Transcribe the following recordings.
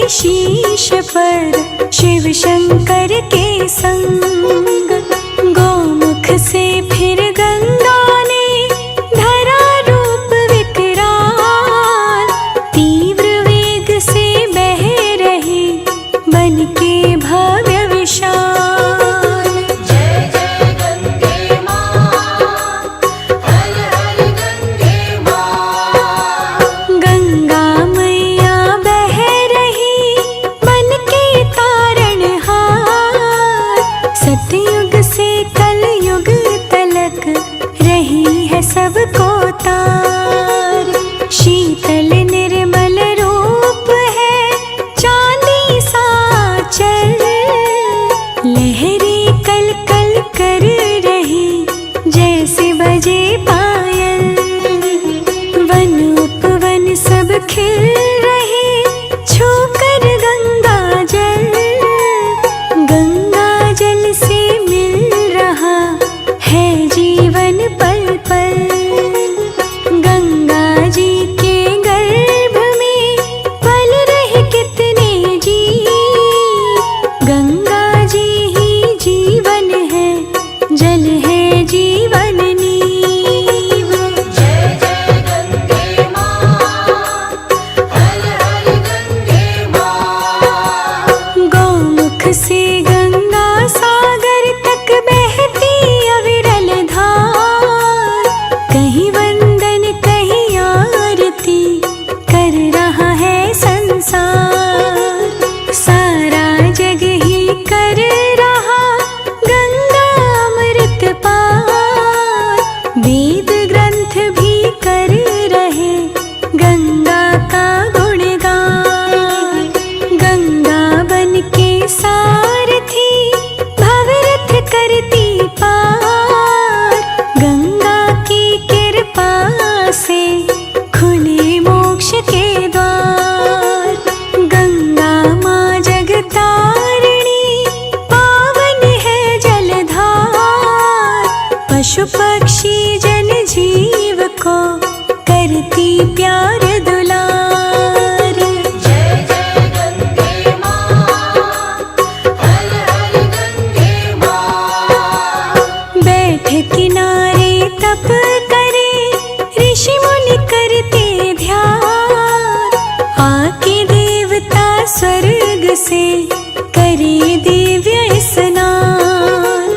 शीश पर शिव शंकर के संग। गौमुख से फिर गंगा ने धरा रूप विकराल, तीव्र वेग से बह रही बन के भव्य विशाल। जय जय गंगे माँ, हर हर गंगे माँ। गंगा मैया बह रही बन के तारणहार, सतयुग से कलयुग तलक रही है सबको तार। शीतल निर्मल रूप है चांदी सा चल, लहरी कल कल कर रही जैसे बजे पायल। वन उपवन सब खिल रहे छूकर गंगा जल, गंगा जल से मिल रहा है जीवन पल पल। गंगा जी के गर्भ में पल रहे कितने जीव, गंगा जी ही जीवन है, जल है जीवन नीव। जय जय गंगे माँ, हर हर गंगे माँ। गौमुख से गंगा सागर तक बहती अविरल धार, कहीं वंदन कहीं आरती कर रहा है संसार। सारा जग ही कर रहा गंगा अमृत पार, वेद ग्रंथ भी कर रहे गंगा का गुणगान। गंगा बन के सारथी भवरथ करती पार, गंगा की कृपा से खुले मोक्ष के द्वार। गंगा माँ जगतारिणी पावन है जलधार, पशु पक्षी जन जीव को करती प्यार दुलार। जय जय गंगे माँ, हर हर गंगे माँ। बैठ किनारे तप करे ऋषि मुनि करते ध्यान, आके देवता स्वर्ग से करे दिव्य स्नान।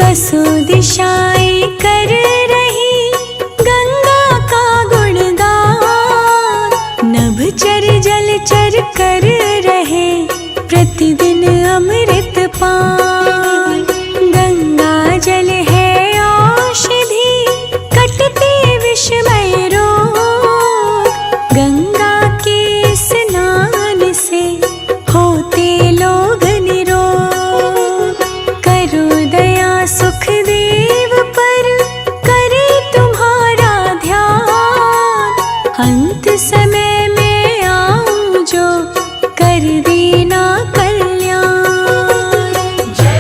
दसों दिशाएं कर रही गंगा का गुणगान, नभ चर जल चर कर रहे प्रतिदिन अमृत पान। गंगा जल है औषधि कटते विषमय रोग, गंगा के स्नान से होते लोग निरोग। करो दया सुख देव पर करे तुम्हारा ध्यान, अंत समय में आऊं जो कर देना कल्याण। जय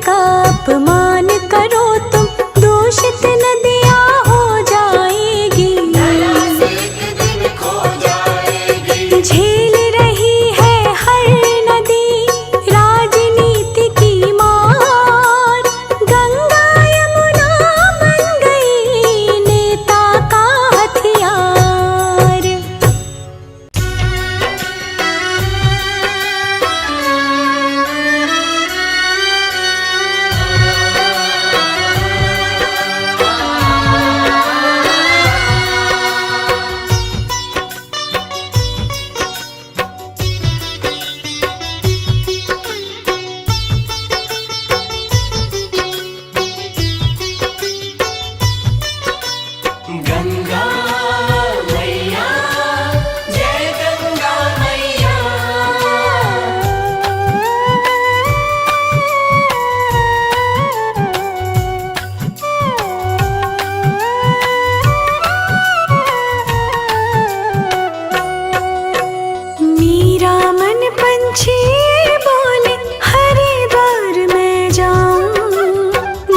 का अपमान करो तुम, दूषित नदियाँ हो जाएगी, धरा से एक दिन खो जाएगी। झेल रही है हर नदी राजनीति की मार, गंगा यमुना बन गई नेता का हथियार। गंगा मैया, जय गंगा मैया। मेरा मन पंछी बोले हरिद्वार में जाऊं,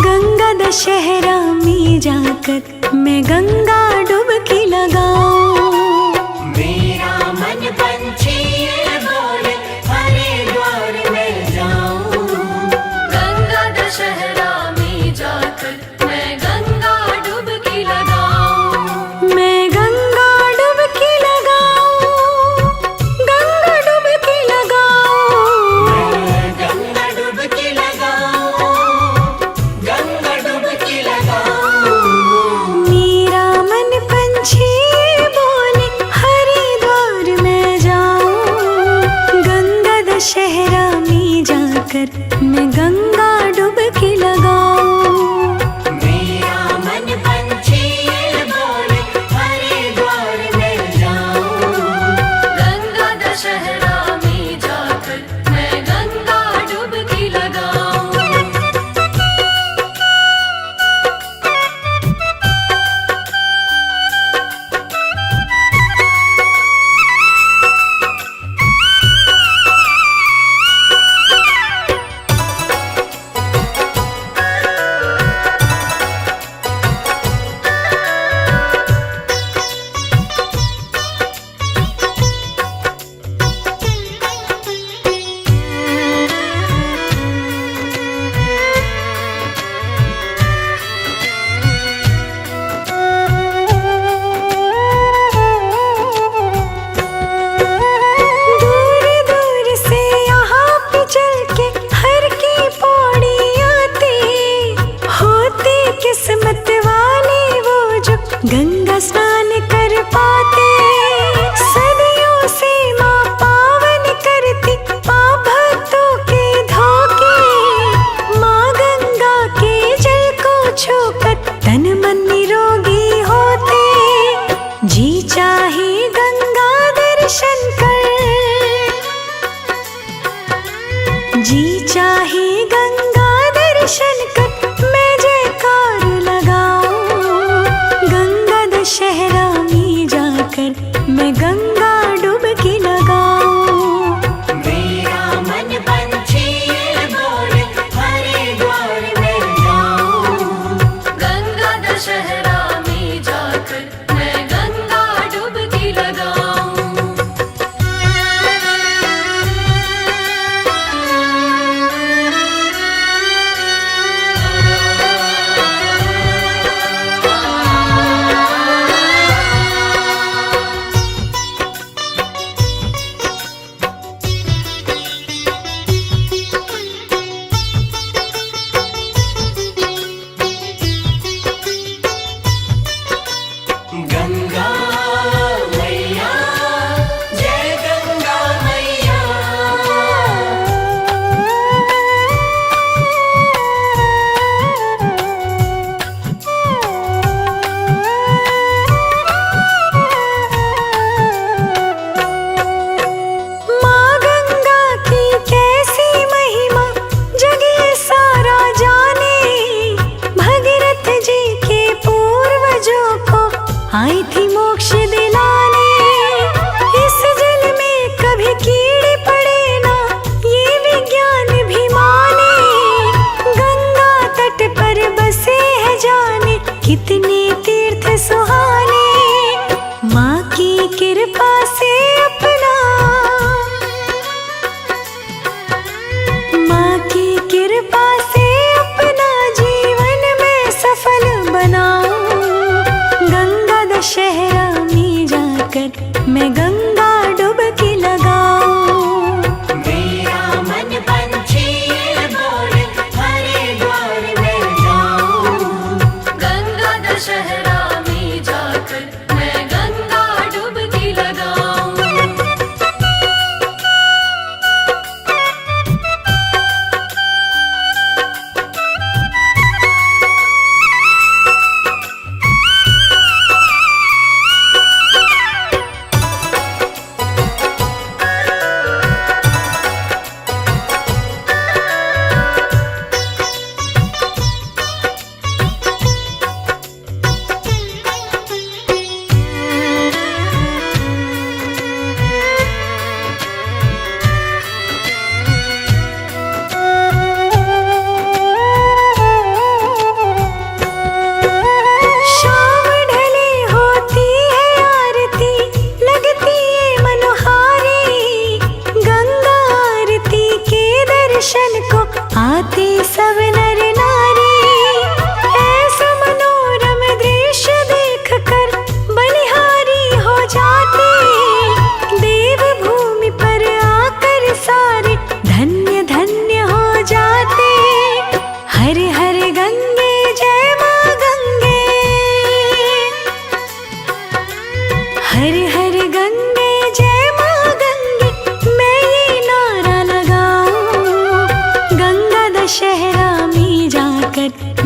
गंगा दशहरा में जाकर मैं गंगा डुबकी लगाऊं। मेरा मन पंछी ये बोले हरिद्वार में जाऊं, गंगा दशहरा में जाकर मैं गंगा डुबकी लगाऊं। मैं गंगा डुबकी लगाऊं, गंगा डुबकी लगाऊं। गंगा डुबकी लगाऊं, गंगा डुबकी लगाऊं। मेरा मन पंछी बोले हरिद्वार में जाऊं, गंगा दशहरा में जाकर मैं गंगा डुबकी लगाऊं। मेरा मन पंछी ये बोले हरिद्वार में जाऊं, गंगा दशहरा में जाकर मैं गंगा डुबकी लगाऊं। दूर दूर से यहाँ पे चल के हर की पौड़ी आते, होते किस्मत वाले वो जो गंगा स्नान कर पाते। सदियों से माँ पावन करती पाप भक्तों के धोखे, माँ गंगा के जल को छूकर तन मन निरोगी होते। जी चाहे गंगा दर्शन कर, जी चाहे गंगा दर्शन कर मैं जयकार लगाऊं, गंगा दशहरा में जाकर मैं गंगा डुबकी लगाऊं। मेरा मन पंछी ये बोले हरिद्वार में जाऊं, गंगा दशहरा में जाकर मैं गंगा डुबकी लगाऊं। आई थी मोक्ष दिलाने। इस जल में कभी कीड़े पड़े ना, ये विज्ञान भी माने। घर